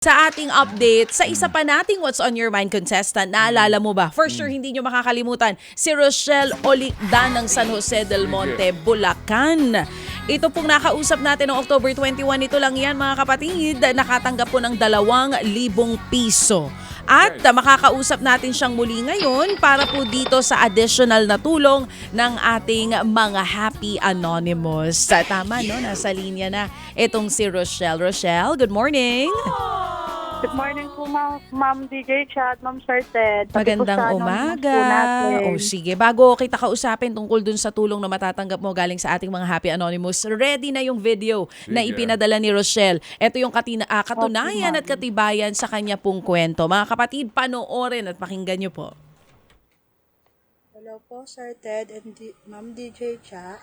Sa ating update, sa isa pa nating What's on Your Mind contestant, naalala mo ba? For sure, hindi nyo makakalimutan, si Rochelle Olicdan ng San Jose del Monte, Bulacan. Ito pong nakausap natin noong October 21, ito lang yan mga kapatid, nakatanggap po ng 2,000 piso. At makakausap natin siyang muli ngayon para po dito sa additional na tulong ng ating mga Happy Anonymous. Tama, no? Nasa linya na itong si Rochelle. Rochelle, good morning! Good morning po, Ma'am DJ Chat, Ma'am Sir Ted. Magandang umaga. O sige, bago kita kausapin tungkol dun sa tulong na matatanggap mo galing sa ating mga Happy Anonymous, ready na yung video na ipinadala ni Rochelle. Ito yung katunayan at katibayan sa kanya pong kwento. Mga kapatid, panoorin at pakinggan nyo po. Hello po, Sir Ted and Ma'am DJ Cha.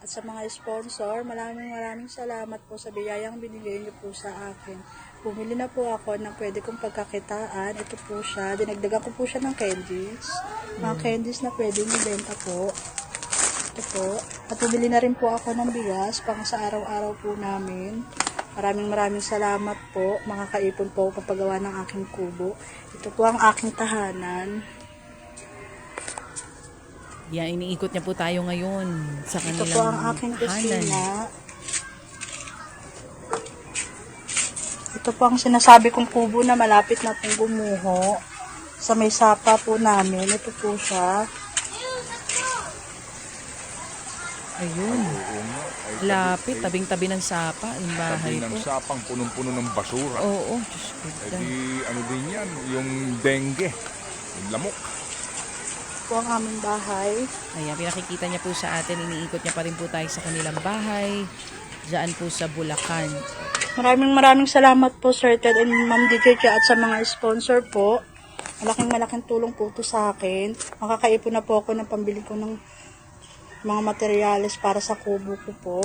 At sa mga sponsor, maraming salamat po sa biyayang binigay niyo po sa akin. Bumili na po ako ng pwede kong pagkakitaan. Ito po siya. Dinagdagan ko po siya ng candies. Mga candies na pwede nibenta po. Ito po. At bumili na rin po ako ng bigas pang sa araw-araw po namin. Maraming salamat po. Makakaipon po ako papagawa ng aking kubo. Ito po ang aking tahanan. Yan, iniikot niya po tayo ngayon sa kanilang Ito po ang aking kusina. Ito po ang sinasabi kong kubo na malapit na pong gumuho. Sa may sapa po namin. Ito po siya. Ayun. Lapit, tabing-tabi ng sapa, yung bahay Tabi ng po. sapang punong-puno ng basura. Oo, Diyos ko. Ano din yan, yung dengue, yung lamok. Ito po ang aming bahay. Ayan, pinakikita niya po sa atin, iniikot niya pa rin po tayo sa kanilang bahay. Diyan po sa Bulacan. Maraming salamat po, Sir Ted and Ma'am DJ Cha at sa mga sponsor po. Malaking tulong po ito sa akin. Makakaipon na po ako ng pambili ko ng mga materyales para sa kubo ko po.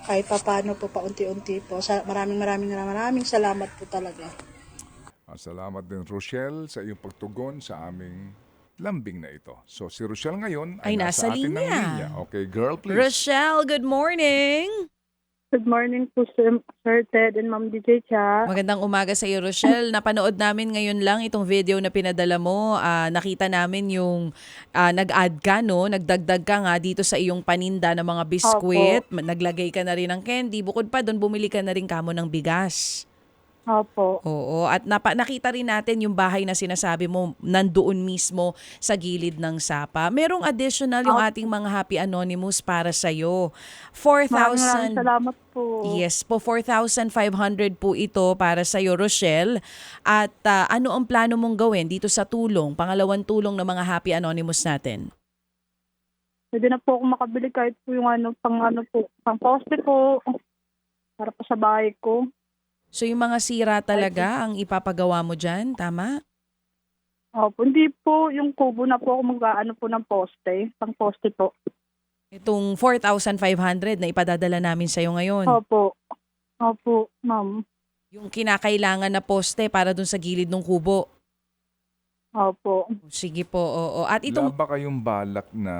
Kahit paano po, paunti-unti po. Maraming salamat po talaga. Salamat din, Rochelle, sa iyong pagtugon sa aming lambing na ito. So, si Rochelle ngayon ay nasa atin ng linya. Okay, girl, please. Rochelle, good morning! Good morning po, Sir Ted and Ma'am DJ Cha. Magandang umaga sa iyo, Rochelle. Napanood namin ngayon lang itong video na pinadala mo. Nakita namin yung nag-add ka, no? Nagdagdag ka nga dito sa iyong paninda ng mga biskwit. Naglagay ka na rin ng candy. Bukod pa doon, bumili ka na rin kamo ng bigas. Opo. Oo, at nakita rin natin yung bahay na sinasabi mo nandoon mismo sa gilid ng sapa. Merong additional yung ating mga Happy Anonymous para sa'yo. 4,000. Maraming salamat po. Yes po, 4,500 po ito para sa'yo, Rochelle. At ano ang plano mong gawin dito sa tulong, pangalawang tulong ng mga Happy Anonymous natin? Pwede na po ako makabili kahit po yung pang poste po. Para po sa bahay ko. So yung mga sira talaga ang ipapagawa mo dyan, tama? Opo, hindi po yung kubo na po ako mag-aano po ng poste. Pang poste po. Itong 4,500 na ipadadala namin sa'yo ngayon. Opo. Opo, ma'am. Yung kinakailangan na poste para dun sa gilid ng kubo. Opo. Sige po, oo. At Wala itong ba kayong balak na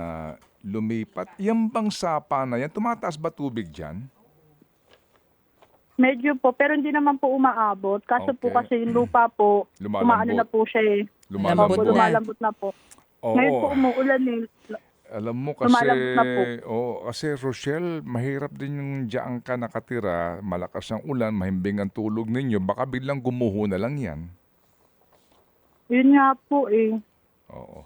lumipat? Yan bang sapa na yan? Tumataas ba tubig dyan? Medyo po, pero hindi naman po umaabot. Kaso po Okay. kasi yung lupa po, Lumalambot. umaano na po siya eh. Lumalambot Opo, na. lumalambot na po. Oo. Ngayon po umuulan eh. Alam mo kasi, Lumalambot na po. kasi Rochelle, mahirap din yung diyan ka nakatira, malakas ang ulan, mahimbing ang tulog ninyo, baka biglang gumuho na lang yan. Yun nga po eh. Oo.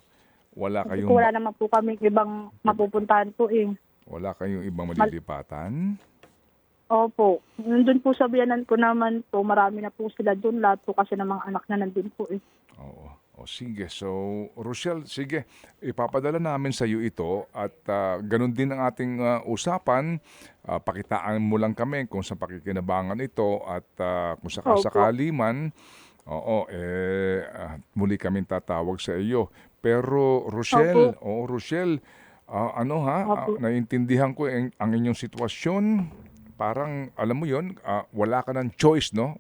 Wala Kasi kayong, wala naman po kami ibang mapupuntahan po eh. wala kayong ibang malilipatan? Opo. Nandun po sa biyanan ko naman po, marami na po sila dun. Lahat po kasi ng mga anak na nandun po eh. Oo. O sige, so Rochelle, sige, ipapadala namin sa iyo ito at ganun din ang ating usapan. Pakitaan mo lang kami kung sa pakikinabangan ito at kung sakasakali man, muli kaming tatawag sa iyo. Pero Rochelle, Rochelle, naiintindihan ko ang inyong sitwasyon. Parang, alam mo yun, wala ka ng choice, no?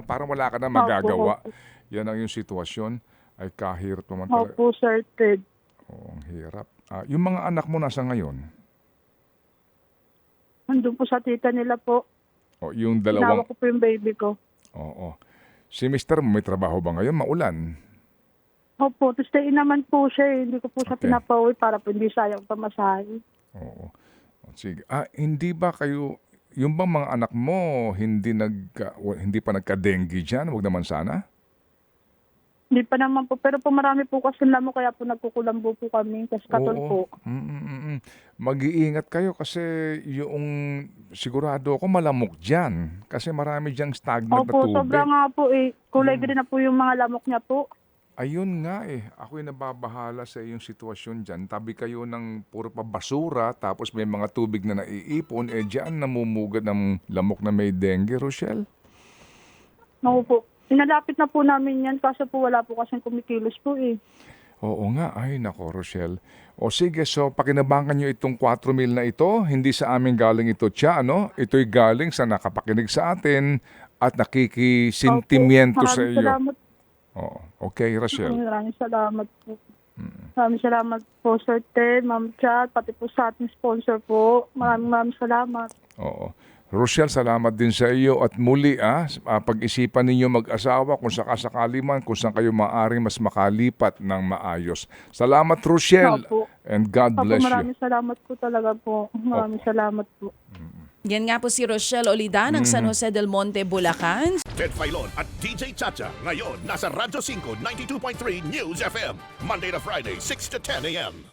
Parang wala ka ng magagawa. Yan ang yung sitwasyon. Ay kahirap naman talaga. Opo, Sir Ted. Oo, ang hirap. Yung mga anak mo nasa ngayon? Nandun po sa tita nila po. Yung dalawang... Tinawa ko po yung baby ko. Oo. Si Mr. mo may trabaho ba ngayon? Maulan. Opo, to stay in naman po siya eh. Hindi ko po siya Okay. pinapauwi para po hindi sayang pamasahe. Oo. Sige. Hindi ba kayo, yung bang mga anak mo hindi pa nagka-dengue diyan? Wag naman sana. Hindi pa naman po. Pero po marami po kasi lamok kaya po nagkukulambo po kami. Kasi katol po. Mag-iingat kayo kasi yung sigurado ako malamok diyan kasi marami diyang stagnant na Opo, tubig. sobra nga po eh. Kulay green na po yung mga lamok niya po. Ayun nga eh. Ako'y nababahala sa iyong sitwasyon dyan. Tabi kayo ng puro pa basura tapos may mga tubig na naiipon. Diyan namumugad ng lamok na may dengue, Rochelle. Naku po. Inalapit na po namin yan kaso po wala po kasing kumikilos po eh. Oo nga. Ay, nako, Rochelle. O sige, so pakinabangan nyo itong 4,000 na ito. Hindi sa amin galing ito, Tia, ano? Ito'y galing sa nakapakinig sa atin at nakikisintimiento sa Maraming iyo. salamat. Oo. Okay, Rochelle. Maraming salamat po. Maraming salamat po, Sir Ted, Ma'am Chat, pati po sa ating sponsor po. Maraming salamat. Oo. Rochelle, salamat din sa iyo at muli pag-isipan ninyo mag-asawa kung sakasakali man kung saan kayo maaaring mas makalipat ng maayos. Salamat, Rochelle, Opo. and God Opo, bless you. maraming salamat po talaga po. Maraming salamat po. Yan nga po si Rochelle Olida ng San Jose del Monte, Bulacan. Ted Filon at DJ Chacha. Ngayon, nasa Radyo 5, 92.3 News FM. Monday to Friday, 6 to 10 a.m.